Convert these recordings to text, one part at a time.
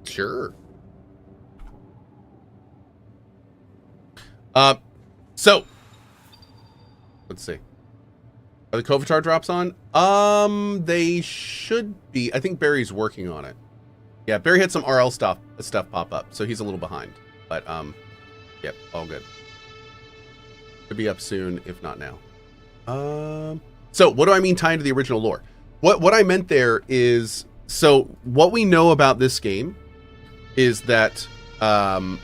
Sure. So let's see. Are the Kovatar drops on? They should be. I think Barry's working on it. Yeah, Barry had some RL stuff pop up, so he's a little behind. But yep, all good. Could be up soon, if not now. So what do I mean tying to the original lore? What I meant there is, so what we know about this game is that Paul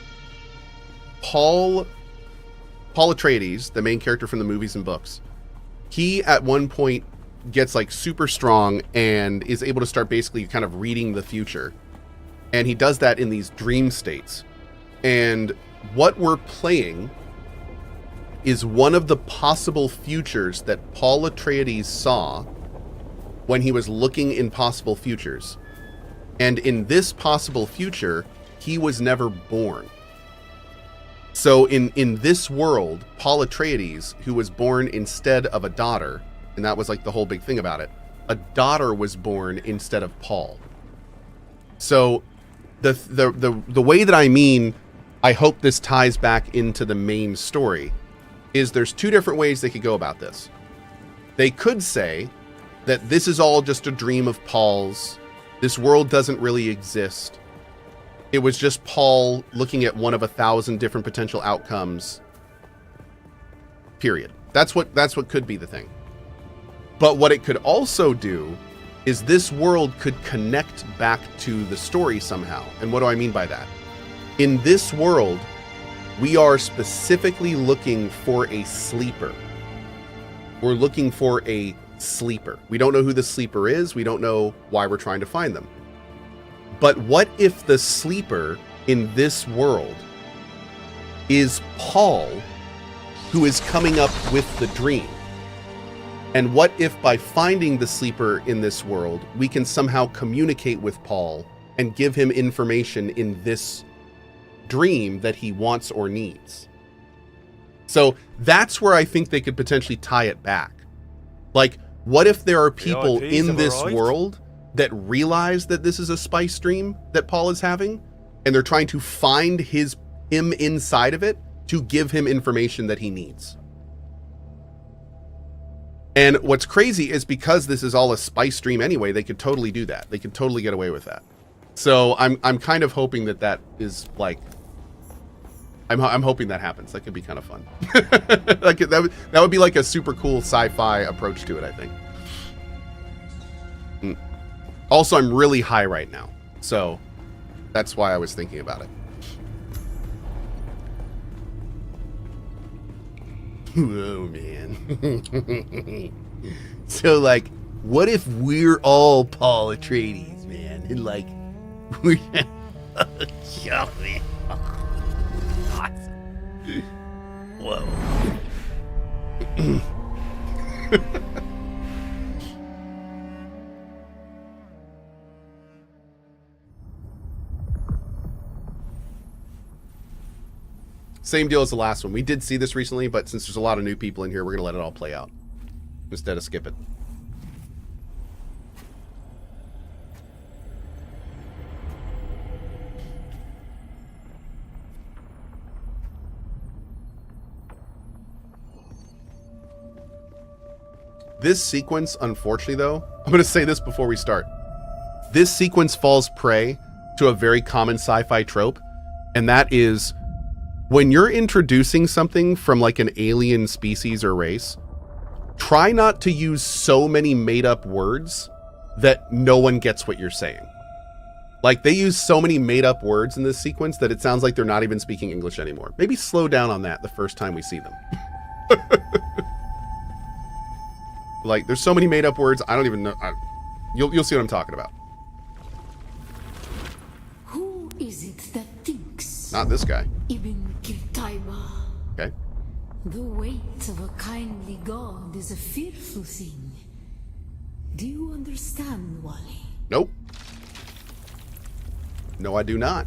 Atreides, the main character from the movies and books, he at one point gets like super strong and is able to start basically kind of reading the future. And he does that in these dream states. And what we're playing is one of the possible futures that Paul Atreides saw when he was looking in possible futures. And in this possible future, he was never born. So in this world, Paul Atreides, who was born instead of a daughter, and that was like the whole big thing about it, a daughter was born instead of Paul. So the way that I mean, I hope this ties back into the main story, is there's two different ways they could go about this. They could say that this is all just a dream of Paul's. This world doesn't really exist. It was just Paul looking at one of 1,000 different potential outcomes. Period. That's what could be the thing. But what it could also do is this world could connect back to the story somehow. And what do I mean by that? In this world, we are specifically looking for a sleeper. We're looking for a sleeper. We don't know who the sleeper is. We don't know why we're trying to find them. But what if the sleeper in this world is Paul, who is coming up with the dream? And what if by finding the sleeper in this world, we can somehow communicate with Paul and give him information in this dream that he wants or needs? So that's where I think they could potentially tie it back. Like, what if there are people in this world that realize that this is a spice dream that Paul is having, and they're trying to find him inside of it to give him information that he needs? And what's crazy is because this is all a spice dream anyway, they could totally do that. They could totally get away with that. So I'm kind of hoping that is like, I'm hoping that happens. That could be kind of fun. Like that would be like a super cool sci-fi approach to it, I think. Also, I'm really high right now, so that's why I was thinking about it. Oh, man. So, like, what if we're all Paul Atreides, man? And, like, we're... Oh, man. Awesome. Whoa. Same deal as the last one. We did see this recently, but since there's a lot of new people in here, we're going to let it all play out instead of skip it. This sequence, unfortunately, though, I'm going to say this before we start. This sequence falls prey to a very common sci-fi trope, and that is when you're introducing something from like an alien species or race, try not to use so many made-up words that no one gets what you're saying. Like, they use so many made-up words in this sequence that it sounds like they're not even speaking English anymore. Maybe slow down on that the first time we see them. Like, there's so many made-up words, I don't even know. You'll see what I'm talking about. Who is it that thinks? Not this guy. Ibn Kirtaiba. Okay. The weight of a kindly god is a fearful thing. Do you understand, Wally? Nope. No, I do not.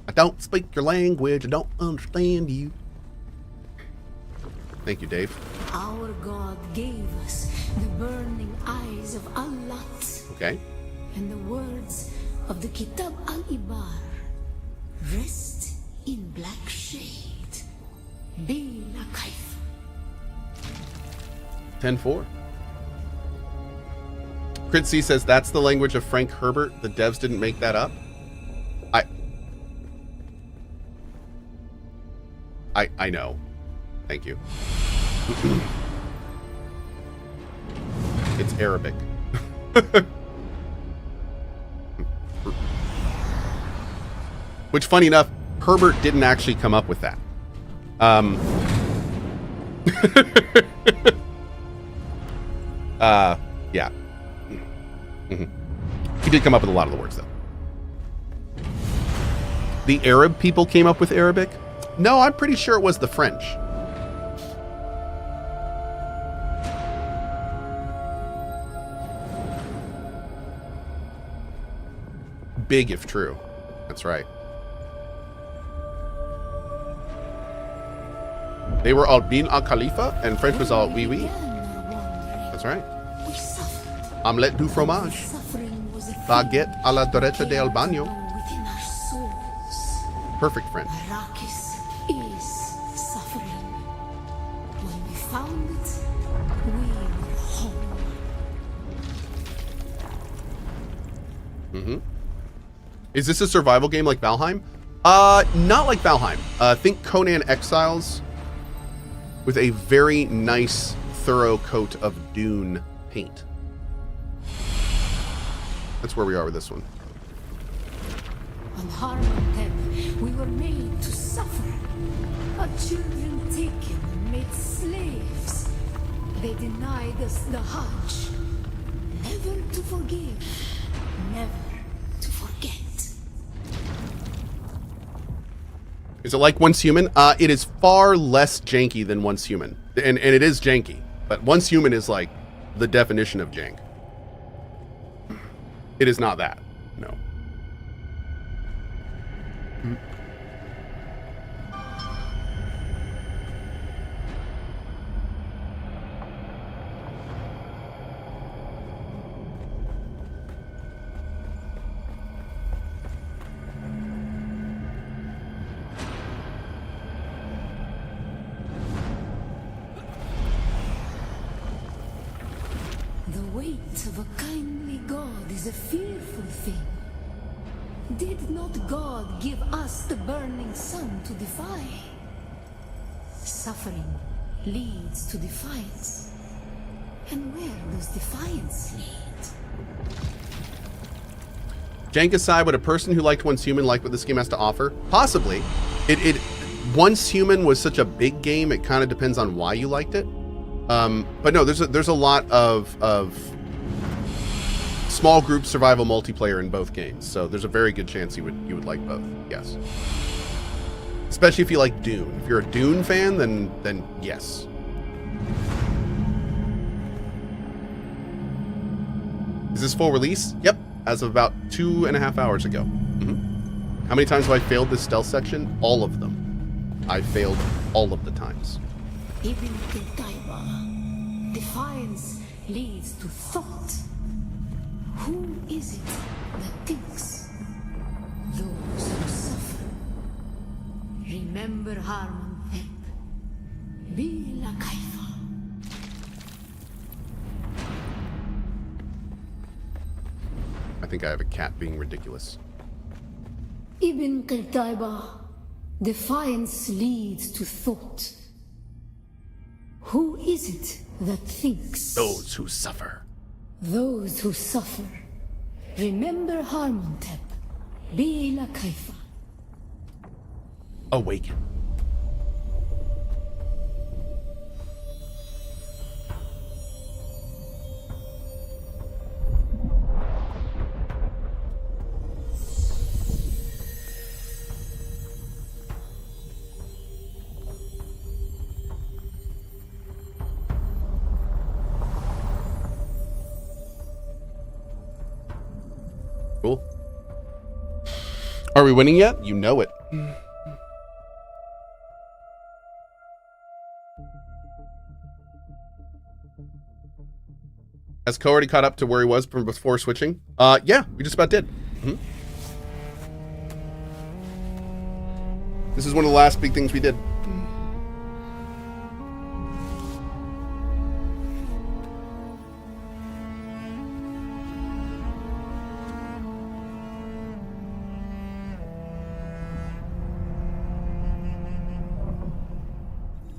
I don't speak your language. I don't understand you. Thank you, Dave. Our god gave us the burning eyes of Allah. Okay. And the words of the Kitab al-Ibar rest in black shade. Bila Kaif. 10-4. Crit C says that's the language of Frank Herbert. The devs didn't make that up. I know. Thank you. It's Arabic. Which, funny enough, Herbert didn't actually come up with that. Yeah. He did come up with a lot of the words, though. The Arab people came up with Arabic? No, I'm pretty sure it was the French. Big if true. That's right. They were all bin al Khalifa, and French was all oui oui. That's right. Omelette du fromage. Baguette à la derecha de Albano. Perfect French. Arrakis is suffering. When we found it, we were home. Mm-hmm. Is this a survival game like Valheim? Not like Valheim. Think Conan Exiles with a very nice, thorough coat of Dune paint. That's where we are with this one. On Harmon, we were made to suffer. Our children taken and made slaves. They denied us the Hajj. Never to forgive. Never to forget. Is it like Once Human? It is far less janky than Once Human. And it is janky. But Once Human is like the definition of jank. It is not that. No. The weight of a kindly God is a fearful thing. Did not God give us the burning sun to defy? Suffering leads to defiance. And where does defiance lead? Jank aside, would a person who liked Once Human like what this game has to offer? Possibly. Once Human was such a big game, it kind of depends on why you liked it. But no, there's a lot of small group survival multiplayer in both games, so there's a very good chance you would like both. Yes, especially if you like Dune. If you're a Dune fan, then yes. Is this full release? Yep, as of about 2.5 hours ago. Mm-hmm. How many times have I failed this stealth section? All of them. I failed all of the times. Ibn Qutayba. Defiance leads to thought. Who is it that thinks? Those who suffer. Remember Harmon Pep. Bila Kaifa. I think I have a cat being ridiculous. Ibn Qutayba. Defiance leads to thought. Who is it that thinks? Those who suffer. Those who suffer. Remember Harmontep. Bila Kaifa. Awaken. Cool. Are we winning yet? You know it. Has Cohh already caught up to where he was from before switching? Yeah, we just about did. Mm-hmm. This is one of the last big things we did.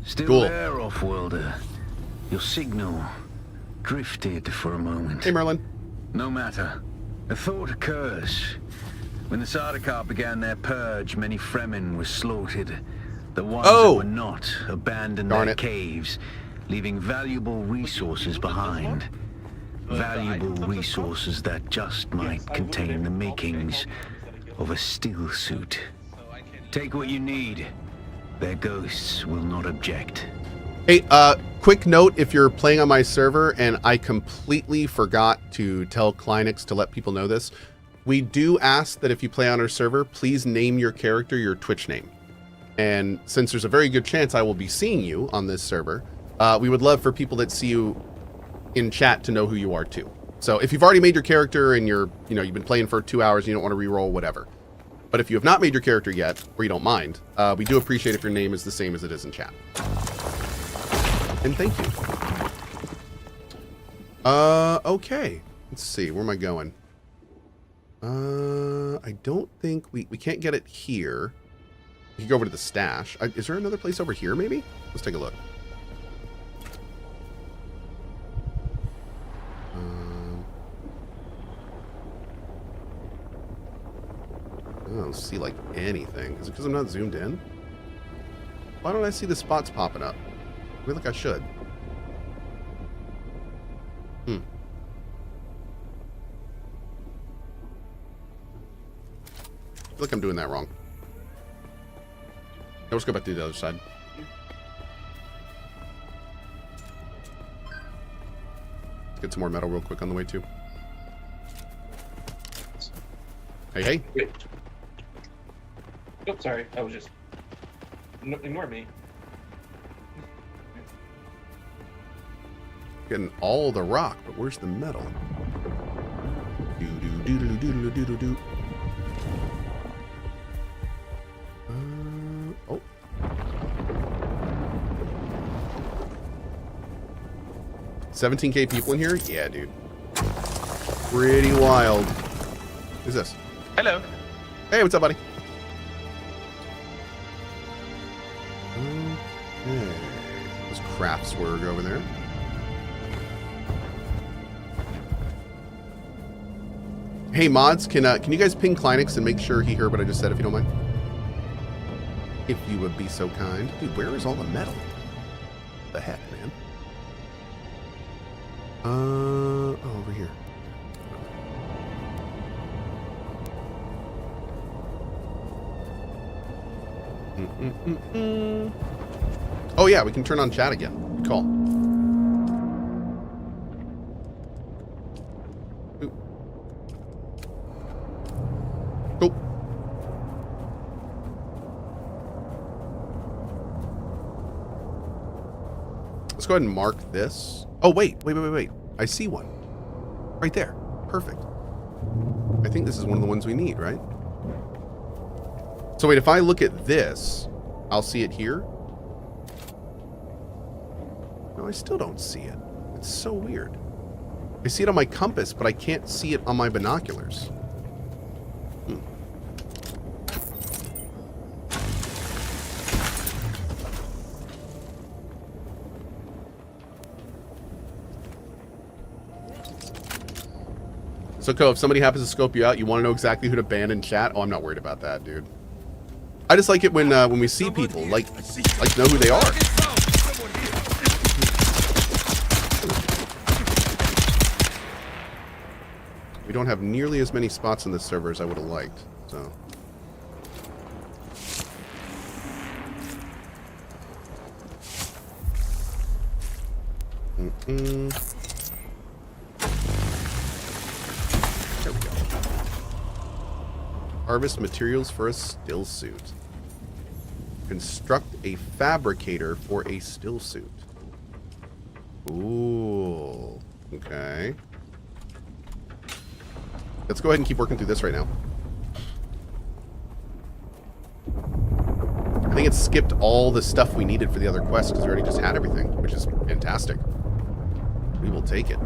Still Cool. there, off-worlder. Your signal drifted for a moment. Hey, Merlin. No matter. A thought occurs. When the Sardaukar began their purge, many Fremen were slaughtered. The ones that were not abandoned Darn their it. caves, leaving valuable resources behind. Valuable resources that just might contain the makings of a stillsuit. Take what you need. Their ghosts will not object. Hey, quick note, if you're playing on my server, and I completely forgot to tell CohhCarnage to let people know this, we do ask that if you play on our server, please name your character your Twitch name. And since there's a very good chance I will be seeing you on this server, we would love for people that see you in chat to know who you are too. So if you've already made your character and you've been playing for 2 hours and you don't want to re-roll, whatever. But if you have not made your character yet, or you don't mind, we do appreciate if your name is the same as it is in chat. And thank you. Okay. Let's see. Where am I going? I don't think we can't get it here. We can go over to the stash. Is there another place over here, maybe? Let's take a look. I don't see, like, anything. Is it because I'm not zoomed in? Why don't I see the spots popping up? I feel like I should. I feel like I'm doing that wrong. Now let's go back to the other side. Let's get some more metal real quick on the way, too. Hey, hey. Wait. Oh, sorry. I was just... ignore me. Getting all the rock, but where's the metal? Do-do-do-do-do-do-do-do-do. Oh. 17K people in here? Yeah, dude. Pretty wild. Who's this? Hello. Hey, what's up, buddy? Okay. There's Craftswork over there. Hey, mods, can you guys ping CohhCarnage and make sure he heard what I just said, if you don't mind? If you would be so kind. Dude, where is all the metal? What the heck, man? Oh, over here. Oh yeah, we can turn on chat again. Good call. Ooh. Oh. Let's go ahead and mark this. Oh wait. I see one. Right there. Perfect. I think this is one of the ones we need, right? So wait, if I look at this, I'll see it here. No, I still don't see it. It's so weird. I see it on my compass, but I can't see it on my binoculars. So, Cohh, if somebody happens to scope you out, you want to know exactly who to ban in chat? Oh, I'm not worried about that, dude. I just like it when we see people, like know who they are. We don't have nearly as many spots in this server as I would have liked, so. There we go. Harvest materials for a stillsuit. Construct a fabricator for a stillsuit. Ooh. Okay. Let's go ahead and keep working through this right now. I think it skipped all the stuff we needed for the other quests because we already just had everything, which is fantastic. We will take it.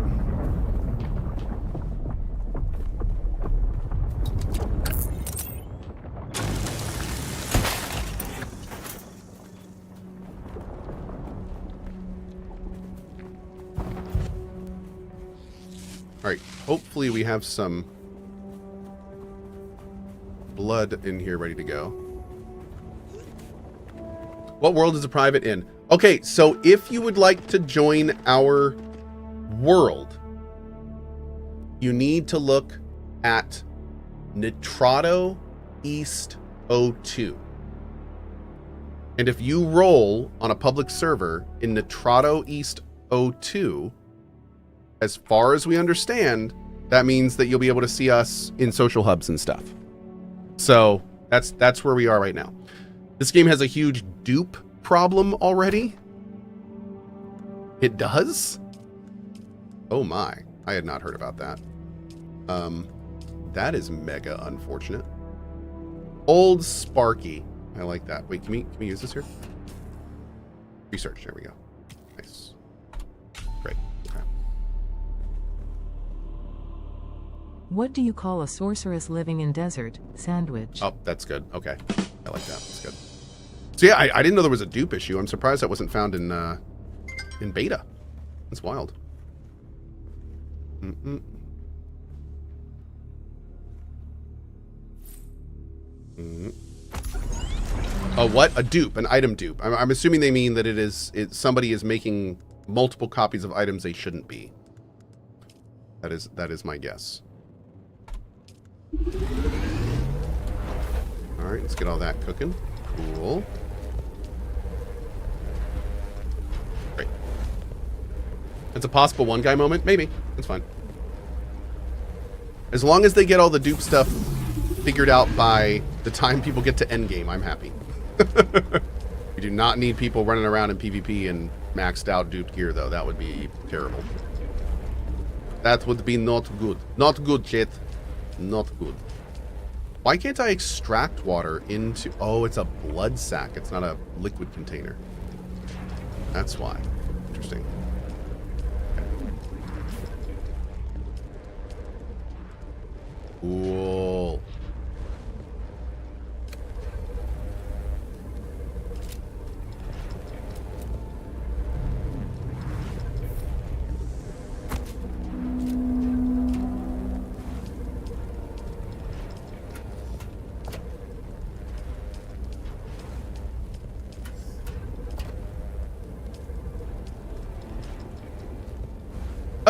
Alright, hopefully we have some blood in here ready to go. What world is a private in? Okay, so if you would like to join our world, you need to look at Nitrado East 02. And if you roll on a public server in Nitrado East 02, as far as we understand, that means that you'll be able to see us in social hubs and stuff. So that's where we are right now. This game has a huge dupe problem already. It does? Oh my, I had not heard about that. That is mega unfortunate. Old Sparky. I like that. Wait, can we use this here? Research, there we go. Nice. Great. Okay. What do you call a sorceress living in desert? Sandwich. Oh, that's good. Okay. I like that. That's good. So yeah, I didn't know there was a dupe issue. I'm surprised that wasn't found in beta. That's wild. Oh, what? A dupe, an item dupe. I'm assuming they mean that somebody is making multiple copies of items they shouldn't be. That is my guess. All right, let's get all that cooking. Cool. Great. It's a possible one guy moment, maybe. That's fine. As long as they get all the dupe stuff figured out by the time people get to endgame, I'm happy. We do not need people running around in PvP and maxed out duped gear, though. That would be terrible. That would be not good. Not good, chat. Not good. Why can't I extract water into... Oh, it's a blood sac. It's not a liquid container. That's why. Interesting. Cool.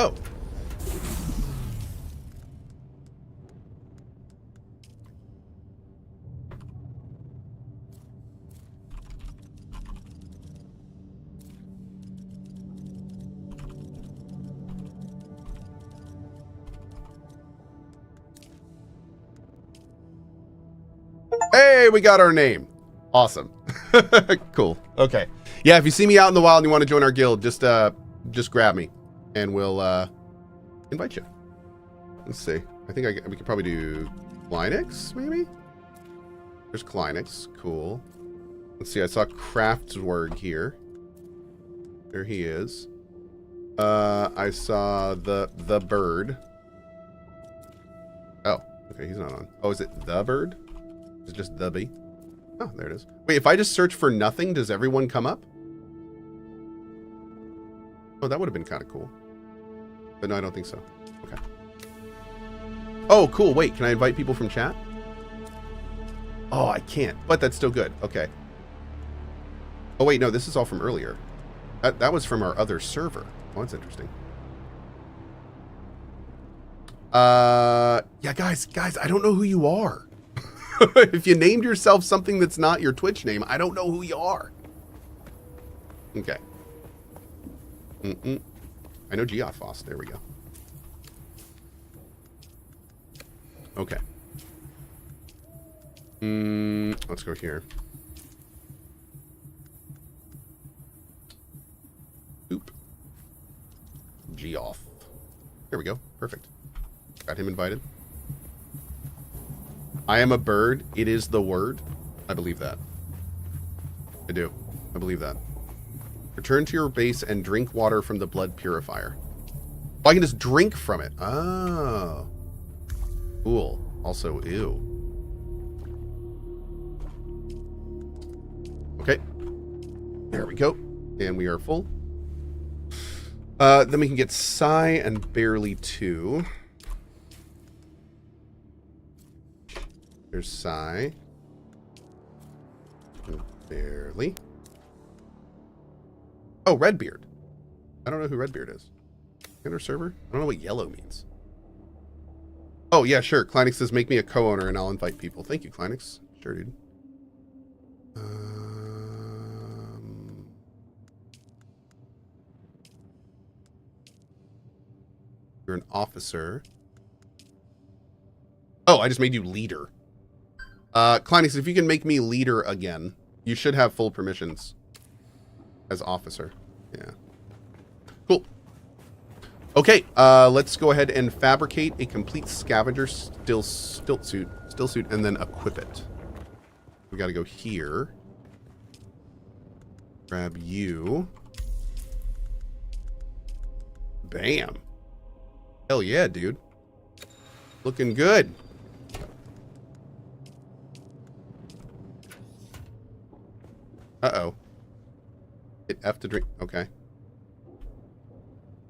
Oh. Hey, we got our name. Awesome. Cool. Okay. Yeah, if you see me out in the wild and you want to join our guild, just grab me and we'll invite you. Let's see. I think we could probably do Kleinix, maybe? There's Kleinix. Cool. Let's see. I saw Kraftswerg here. There he is. I saw the bird. Oh, okay. He's not on. Oh, is it the bird? Is it just the bee? Oh, there it is. Wait, if I just search for nothing, does everyone come up? Oh, that would have been kind of cool. But no, I don't think so. Okay. Oh, cool. Wait, can I invite people from chat? Oh, I can't. But that's still good. Okay. Oh, wait, no, this is all from earlier. That was from our other server. Oh, that's interesting. Yeah, guys, I don't know who you are. If you named yourself something that's not your Twitch name, I don't know who you are. Okay. I know Geophos. There we go. Okay. Let's go here. Oop. Geoff. There we go. Perfect. Got him invited. I am a bird. It is the word. I believe that. I do. I believe that. Return to your base and drink water from the blood purifier. Oh, I can just drink from it. Oh. Cool. Also, ew. Okay. There we go. And we are full. Then we can get Psy and Barely 2. There's Psy. And Barely. Oh, Redbeard. I don't know who Redbeard is. Inner server? I don't know what yellow means. Oh, yeah, sure. Kleinix says, make me a co-owner and I'll invite people. Thank you, Kleinix. Sure, dude. You're an officer. Oh, I just made you leader. Kleinix, if you can make me leader again, you should have full permissions as officer. Yeah. Cool. Okay, let's go ahead and fabricate a complete scavenger stillsuit, and then equip it. We got to go here. Grab you. Bam. Hell yeah, dude. Looking good. Uh-oh. Hit F to drink. Okay.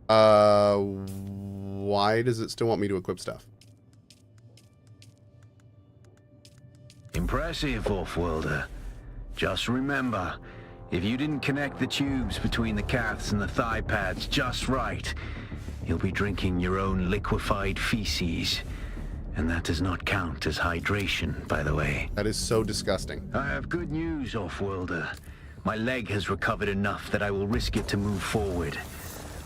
Why does it still want me to equip stuff? Impressive, Offworlder. Just remember, if you didn't connect the tubes between the caths and the thigh pads just right, you'll be drinking your own liquefied feces. And that does not count as hydration, by the way. That is so disgusting. I have good news, Offworlder. My leg has recovered enough that I will risk it to move forward.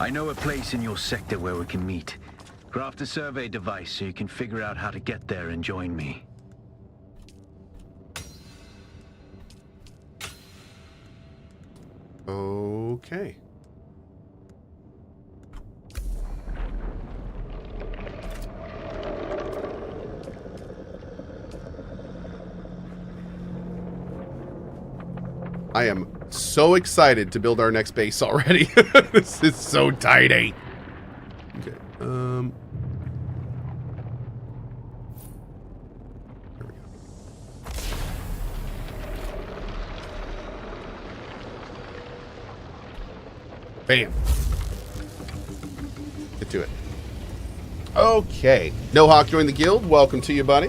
I know a place in your sector where we can meet. Craft a survey device so you can figure out how to get there and join me. Okay. I am so excited to build our next base already. This is so tiny. Okay. There we go. Bam. Get to it. Okay. No Hawk joined the guild. Welcome to you, buddy.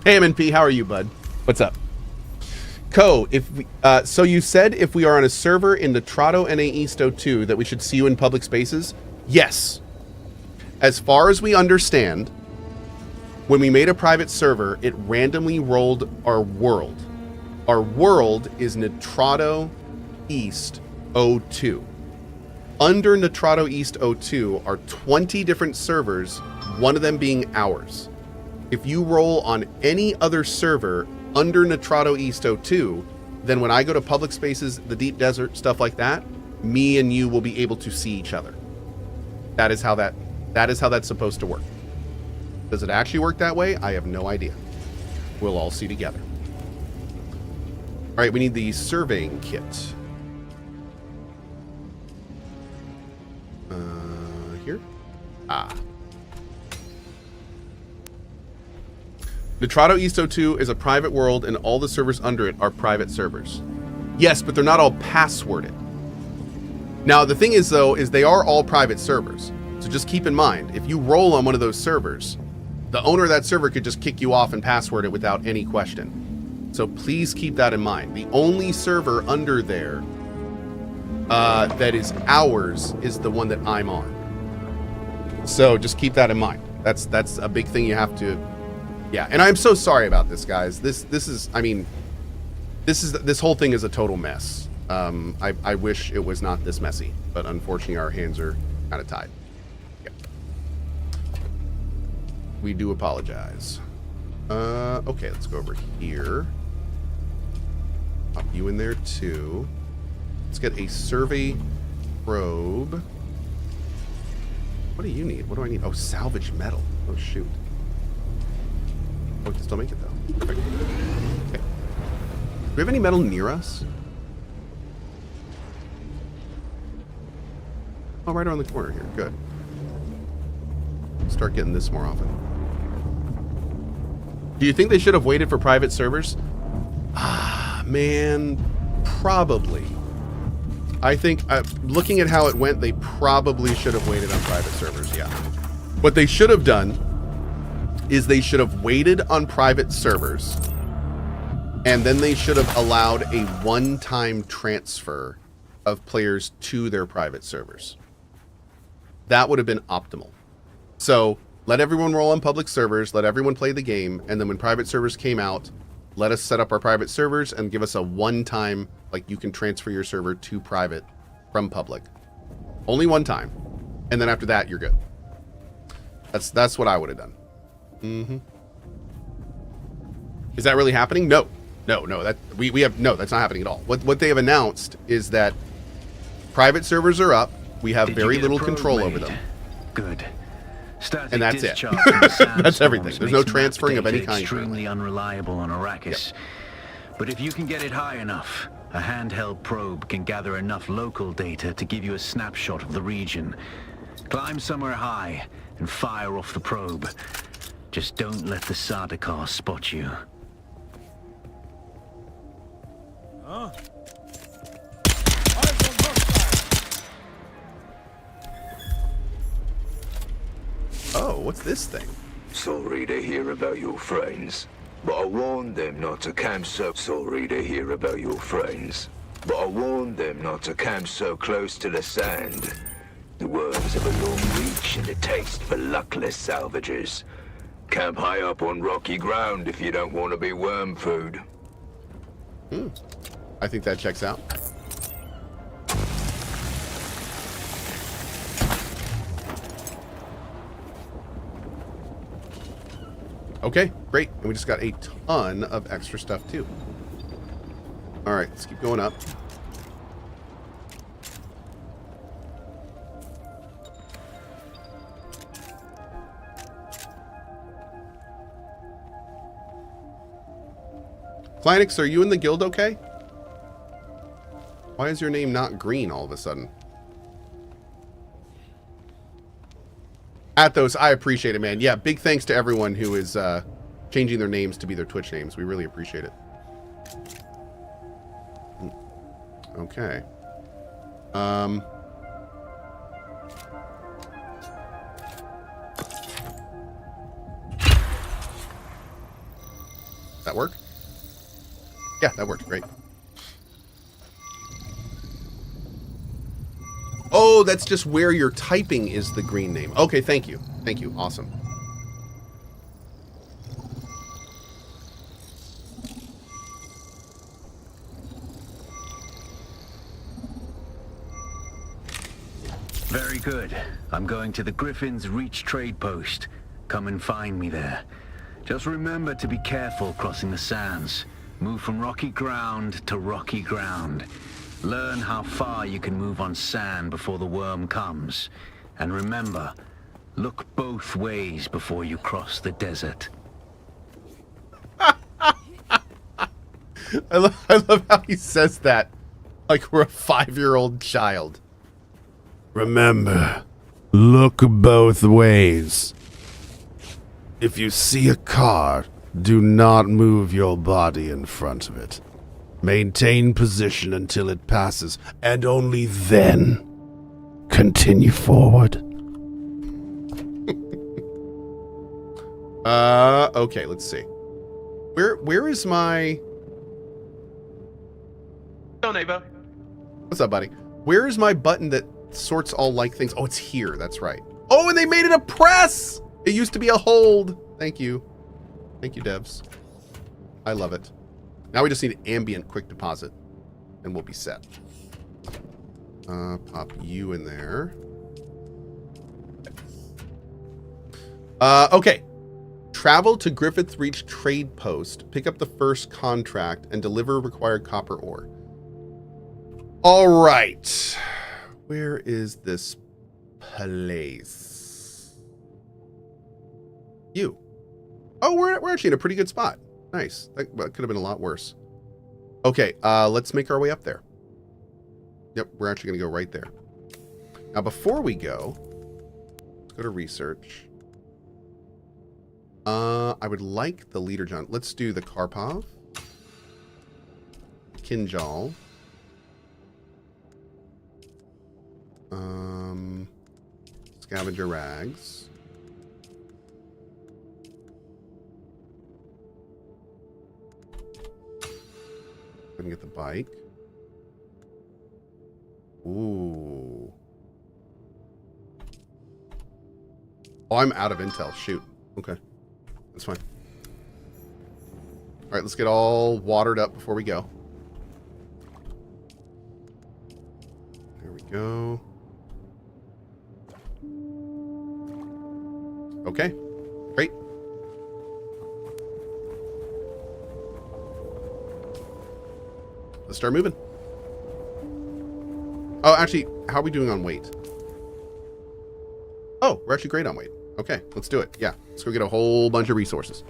Hey, MNP, how are you, bud? What's up? Cohh, if we, so you said if we are on a server in the Trado NA East 02 that we should see you in public spaces? Yes. As far as we understand, when we made a private server, it randomly rolled our world. Our world is Nitrado East 02. Under Nitrado East 02 are 20 different servers, one of them being ours. If you roll on any other server under Nitrado East 02, then when I go to public spaces, the deep desert, stuff like that, me and you will be able to see each other. That is how that's supposed to work. Does it actually work that way? I have no idea. We'll all see together. All right, we need the surveying kit. Here? Ah. Nitrado East 02 is a private world and all the servers under it are private servers. Yes, but they're not all passworded. Now, the thing is, though, is they are all private servers. So just keep in mind, if you roll on one of those servers, the owner of that server could just kick you off and password it without any question. So please keep that in mind. The only server under there that is ours is the one that I'm on. So just keep that in mind. That's a big thing you have to... Yeah, and I'm so sorry about this, guys. This whole thing is a total mess. I wish it was not this messy, but unfortunately our hands are kind of tied. Yeah. We do apologize. Okay, let's go over here. Pop you in there too. Let's get a survey probe. What do you need? What do I need? Oh, salvage metal. Oh, shoot. Oh, we can still make it though. Perfect. Okay. Do we have any metal near us? Oh, right around the corner here. Good. Start getting this more often. Do you think they should have waited for private servers? Ah, man, probably. I think, looking at how it went, they probably should have waited on private servers, yeah. What they should have done is they should have waited on private servers, and then they should have allowed a one-time transfer of players to their private servers. That would have been optimal. So let everyone roll on public servers, let everyone play the game, and then when private servers came out, let us set up our private servers and give us a one-time, like you can transfer your server to private from public. Only one time. And then after that, you're good. That's what I would have done. Mm-hmm. Is that really happening? No. No, that's not happening at all. What they have announced is that private servers are up. We have very little control over them. Good. Static and that's it. from the That's everything. makes There's no map transferring of any data kind. Extremely unreliable on Arrakis. Yep. But if you can get it high enough, a handheld probe can gather enough local data to give you a snapshot of the region. Climb somewhere high and fire off the probe. Just don't let the Sardaukar spot you. Huh? Oh, what's this thing? Sorry to hear about your friends, but I warned them not to camp so... Sorry to hear about your friends, but I warned them not to camp so close to the sand. The worms have a long reach and a taste for luckless salvagers. Camp high up on rocky ground if you don't want to be worm food. I think that checks out. Okay, great. And we just got a ton of extra stuff too. All right, let's keep going up. Kleinix, are you in the guild okay? Why is your name not green all of a sudden? Athos, I appreciate it, man. Yeah, big thanks to everyone who is changing their names to be their Twitch names. We really appreciate it. Okay. That work? Yeah, that worked great. Oh, that's just where you're typing is the green name. Okay, thank you. Thank you. Awesome. Very good. I'm going to the Griffin's Reach trade post. Come and find me there. Just remember to be careful crossing the sands. Move from rocky ground to rocky ground. Learn how far you can move on sand before the worm comes. And remember, look both ways before you cross the desert. I love how he says that like we're a 5-year-old child. Remember, look both ways. If you see a car, do not move your body in front of it. Maintain position until it passes, and only then continue forward. Okay, let's see. Where is my... Hello, neighbor. What's up, buddy? Where is my button that sorts all like things? Oh, it's here. That's right. Oh, and they made it a press! It used to be a hold. Thank you. Thank you, devs. I love it. Now we just need ambient quick deposit, and we'll be set. Pop you in there. Okay. Travel to Griffith Reach Trade Post, pick up the first contract, and deliver required copper ore. All right. Where is this place? You. Oh, we're actually in a pretty good spot. Nice. That could have been a lot worse. Okay, let's make our way up there. Yep, we're actually going to go right there. Now, before we go, let's go to research. I would like the leader John. Let's do the Karpov. Kinjal. Scavenger rags. Gonna get the bike. Ooh. Oh, I'm out of intel. Shoot. Okay. That's fine. Alright, let's get all watered up before we go. There we go. Okay. Great. Let's start moving. Oh, actually, how are we doing on weight? Oh, we're actually great on weight. Okay, let's do it. Yeah, let's go get a whole bunch of resources.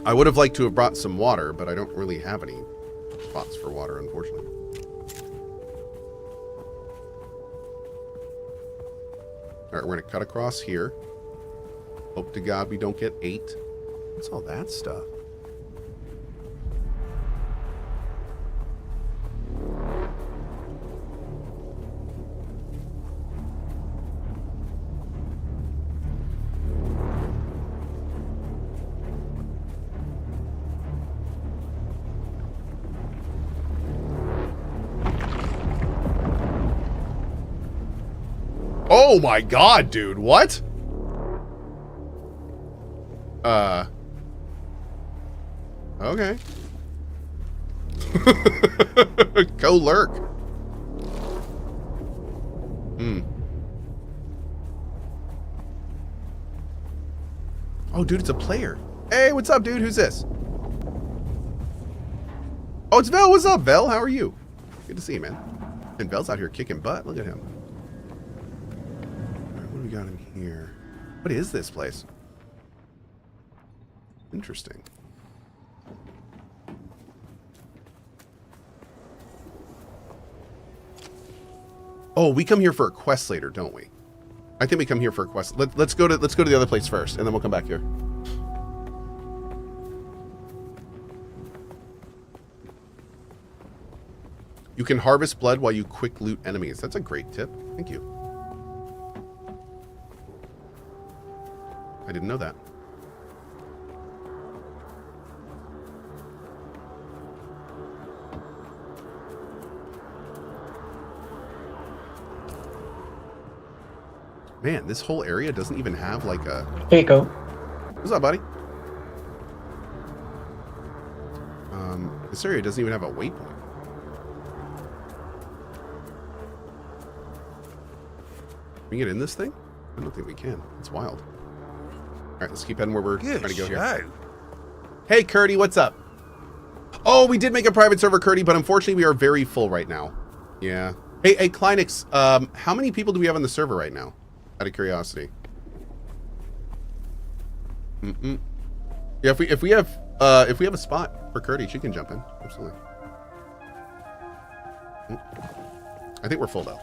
I would have liked to have brought some water, but I don't really have any spots for water, unfortunately. All right, we're going to cut across here. Hope to God we don't get 8. What's all that stuff? Oh my God, dude, what? Okay. Go lurk. Oh, dude, it's a player. Hey, what's up, dude? Who's this? Oh, it's Vel. What's up, Vel? How are you? Good to see you, man. And Vel's out here kicking butt. Look at him. All right, what do we got in here? What is this place? Interesting. Oh, we come here for a quest later, don't we? I think we come here for a quest. Let's go to the other place first, and then we'll come back here. You can harvest blood while you quick loot enemies. That's a great tip. Thank you. I didn't know that. Man, this whole area doesn't even have like a... Here you go. What's up, buddy? This area doesn't even have a waypoint. Can we get in this thing? I don't think we can. It's wild. All right, let's keep heading where we're trying to go here. Hey, Curdy, what's up? Oh, we did make a private server, Curdy, but unfortunately we are very full right now. Yeah. Hey, Kleinix, how many people do we have on the server right now? Out of curiosity. Yeah, if we have a spot for Curdy, she can jump in. Absolutely. I think we're full though.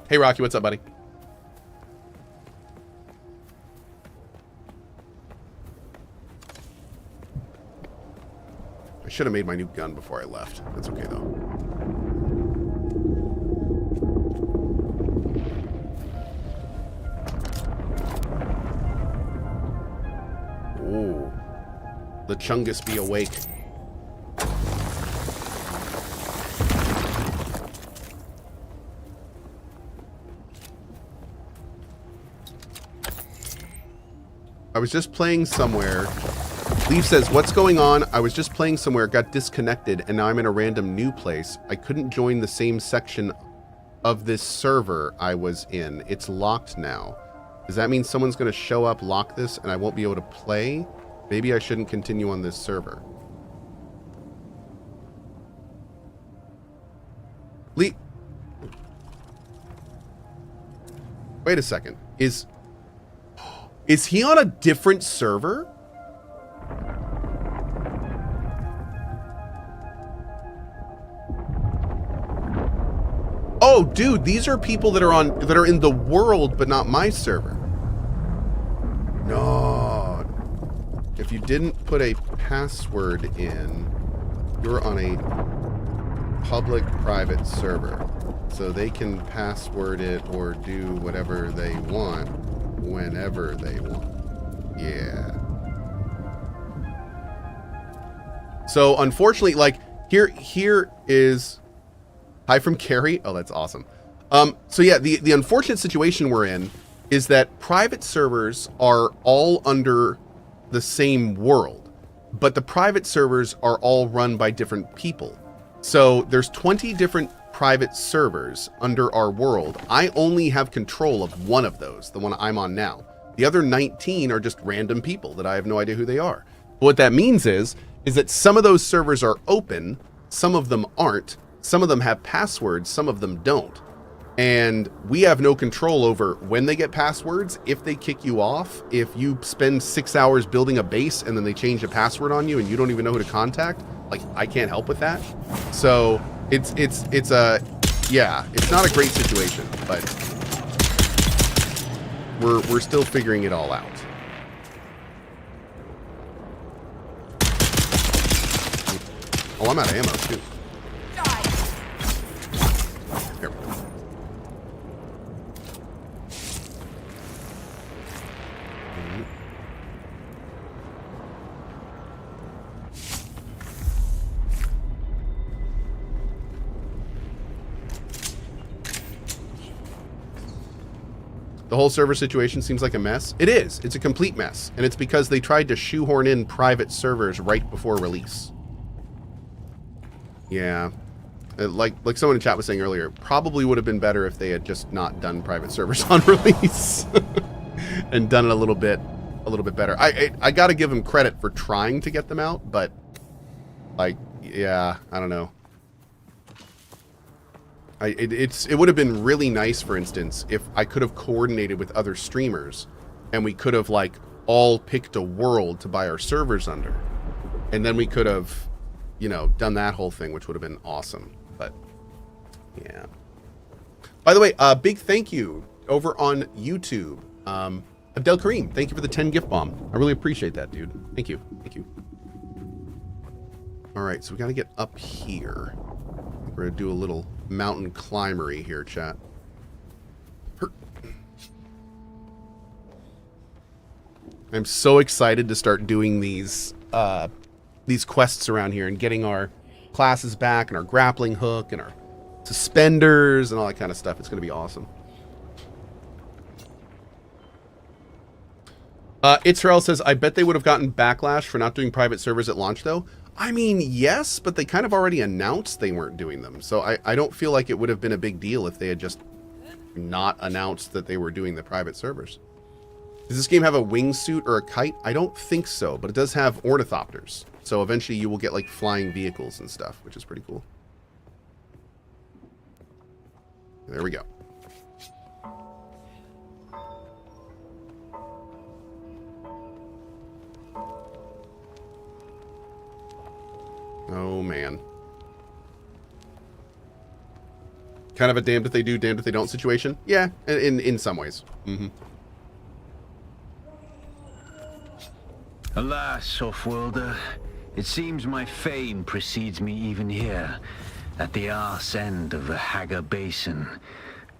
Hey, Rocky, what's up, buddy? I should have made my new gun before I left. That's okay, though. Ooh. The Chungus be awake. I was just playing somewhere. Leaf says, what's going on? I was just playing somewhere, got disconnected, and now I'm in a random new place. I couldn't join the same section of this server I was in. It's locked now. Does that mean someone's going to show up, lock this, and I won't be able to play? Maybe I shouldn't continue on this server. Wait a second. Is he on a different server? Oh, dude, these are people that are in the world, but not my server. No. If you didn't put a password in, you're on a public-private server. So they can password it or do whatever they want whenever they want. Yeah. So unfortunately, like here is hi from Carrie. Oh, that's awesome. So yeah, the unfortunate situation we're in is that private servers are all under the same world, but the private servers are all run by different people. So there's 20 different private servers under our world. I only have control of one of those, the one I'm on now. The other 19 are just random people that I have no idea who they are. But what that means is that some of those servers are open, some of them aren't, some of them have passwords, some of them don't. And we have no control over when they get passwords, if they kick you off, if you spend 6 hours building a base and then they change a password on you and you don't even know who to contact. Like, I can't help with that. So it's not a great situation, but we're still figuring it all out. Oh, I'm out of ammo too. Here. The whole server situation seems like a mess. It is. It's a complete mess. And it's because they tried to shoehorn in private servers right before release. Yeah. Like someone in chat was saying earlier, probably would have been better if they had just not done private servers on release and done it a little bit better. I got to give them credit for trying to get them out, but like, yeah, I don't know. It would have been really nice, for instance, if I could have coordinated with other streamers and we could have like all picked a world to buy our servers under, and then we could have, you know, done that whole thing, which would have been awesome. But yeah. By the way, big thank you over on YouTube. Abdel Kareem, thank you for the 10 gift bomb. I really appreciate that, dude. Thank you. Thank you. All right, so we got to get up here. We're going to do a little mountain climbery here, chat. I'm so excited to start doing these quests around here and getting our classes back and our grappling hook and our suspenders and all that kind of stuff. It's going to be awesome. Itzrael says, I bet they would have gotten backlash for not doing private servers at launch, though. I mean, yes, but they kind of already announced they weren't doing them. So I don't feel like it would have been a big deal if they had just not announced that they were doing the private servers. Does this game have a wingsuit or a kite? I don't think so, but it does have ornithopters. So eventually you will get like flying vehicles and stuff, which is pretty cool. There we go. Oh, man. Kind of a damned if they do, damned if they don't situation? Yeah, in some ways. Mm-hmm. Alas, Offworlder, it seems my fame precedes me even here, at the arse end of the Haga Basin.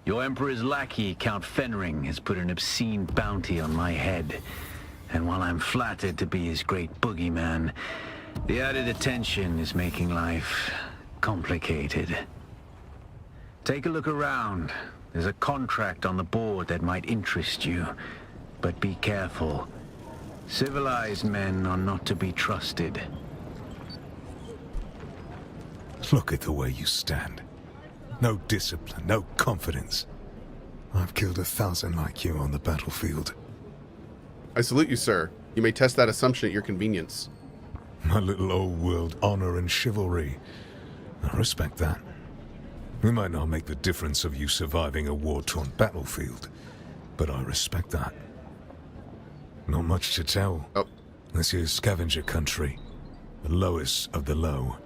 Your Emperor's lackey, Count Fenring, has put an obscene bounty on my head, and while I'm flattered to be his great boogeyman, the added attention is making life complicated. Take a look around. There's a contract on the board that might interest you, but be careful. Civilized men are not to be trusted. Look at the way you stand. No discipline, no confidence. I've killed 1,000 like you on the battlefield. I salute you, sir. You may test that assumption at your convenience. My little old world honor and chivalry. I respect that. We might not make the difference of you surviving a war-torn battlefield, but I respect that. Not much to tell. Oh, This is scavenger country, the lowest of the low.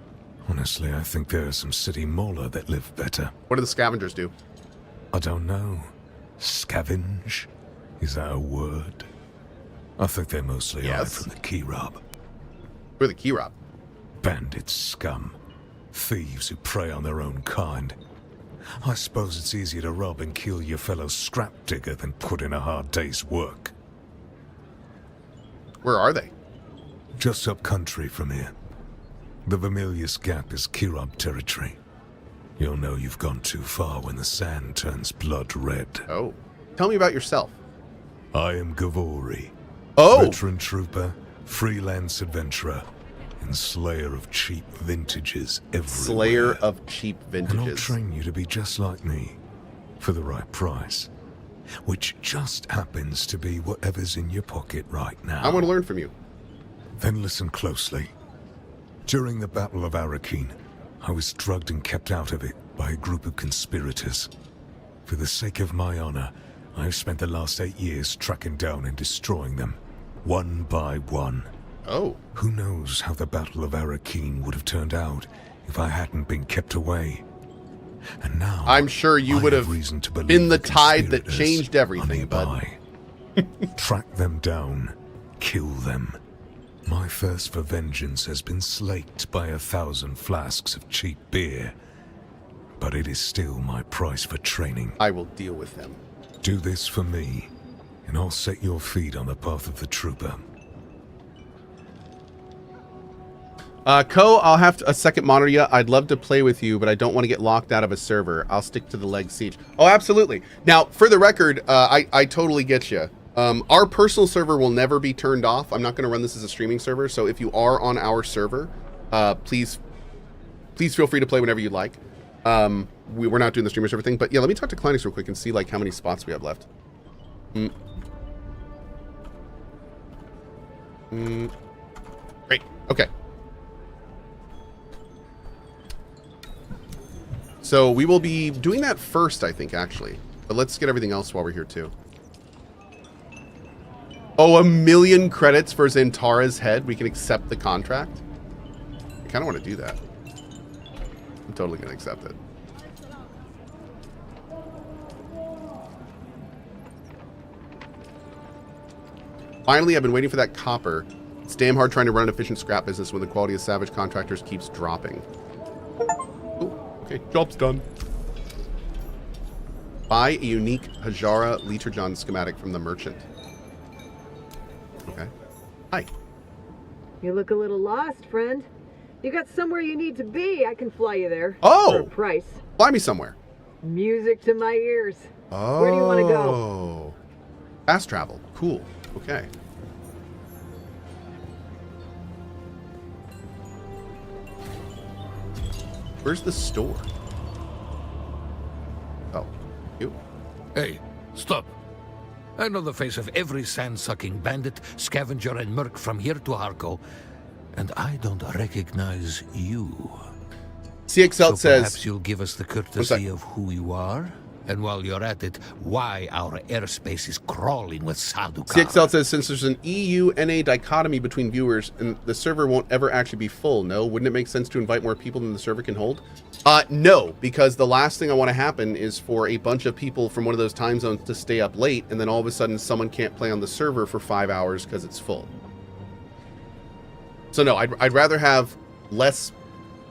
Honestly, I think there are some city mola that live better. what do the scavengers do? I don't know. Scavenge? Is that a word? I think they mostly are Yes. from the key rob. We're the key rob. Bandit scum. Thieves who prey on their own kind. I suppose it's easier to rob and kill your fellow scrap digger than put in a hard day's work. Where are they? Just up country from here. The Vermilius Gap is Kirab territory. You'll know you've gone too far when the sand turns blood red. Oh, tell me about yourself. I am Gavori, Oh, veteran trooper, freelance adventurer, and slayer of cheap vintages everywhere. slayer of cheap And I'll vintages. train you to be just like me, for the right price. Which just happens to be whatever's in your pocket right now. I want to learn from you. Then listen closely. During the Battle of Arakeen, I was drugged and kept out of it by a group of conspirators. For the sake of my honor, I have spent the last 8 years tracking down and destroying them, one by one. Oh, Who knows how the Battle of Arakeen would have turned out if I hadn't been kept away. And now I'm sure you I would have reason to believe been the tide that conspirators changed are everything, bud. nearby. Track them down, kill them. My thirst for vengeance has been slaked by 1,000 flasks of cheap beer, but it is still my price for training. I will deal with them. Do this for me, and I'll set your feet on the path of the trooper. Cohh, I'll have a second monitor you. I'd love to play with you, but I don't want to get locked out of a server. I'll stick to the leg siege. Oh, absolutely. Now, for the record, I totally get you. Our personal server will never be turned off. I'm not going to run this as a streaming server, so if you are on our server, please feel free to play whenever you'd like. We're not doing the streamer server thing, but yeah, let me talk to CohhCarnage real quick and see like how many spots we have left. Great. Okay. So we will be doing that first, I think, actually. But let's get everything else while we're here, too. Oh, 1,000,000 credits for Zantara's head. We can accept the contract. I kind of want to do that. I'm totally going to accept it. Finally, I've been waiting for that copper. It's damn hard trying to run an efficient scrap business when the quality of salvage contractors keeps dropping. Okay, job's done. Buy a unique Hajara Literjon schematic from the merchant. Okay. Hi. You look a little lost, friend. You got somewhere you need to be. I can fly you there. Oh! For a price. Fly me somewhere. Music to my ears. Oh. Where do you want to go? Fast travel. Cool. Okay. Where's the store? Oh, you. Hey, stop. I know the face of every sand-sucking bandit, scavenger, and merc from here to Harco, and I don't recognize you. CXL So says... perhaps you'll give us the courtesy of who you are? And while you're at it, why our airspace is crawling with Sadukar. CXL says, since there's an EU-NA dichotomy between viewers, and the server won't ever actually be full, no? Wouldn't it make sense to invite more people than the server can hold? No, because the last thing I want to happen is for a bunch of people from one of those time zones to stay up late, and then all of a sudden someone can't play on the server for 5 hours because it's full. So no, I'd rather have less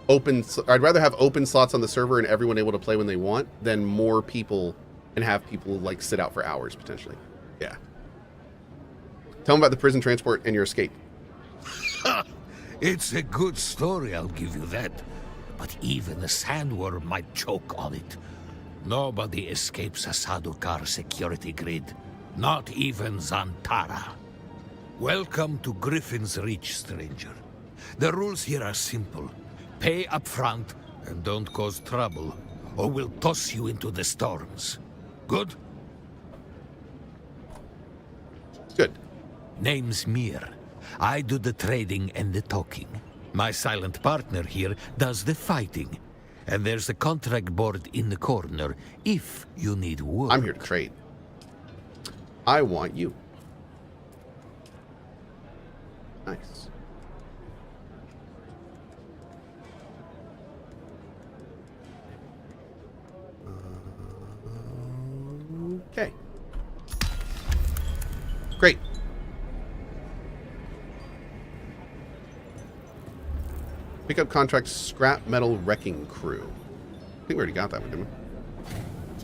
open. I'd rather have open slots on the server and everyone able to play when they want than more people and have people like sit out for hours potentially. Yeah. Tell them about the prison transport and your escape. It's a good story, I'll give you that. But even a sandworm might choke on it. Nobody escapes a Sadukar security grid. Not even Zantara. Welcome to Griffin's Reach, stranger. The rules here are simple. Pay up front and don't cause trouble, or we'll toss you into the storms. Good? Good. Name's Mir. I do the trading and the talking. My silent partner here does the fighting. And there's a contract board in the corner if you need work. I'm here to trade. I want you. Nice. Okay. Great. Pick up contract scrap metal wrecking crew. I think we already got that one, didn't we?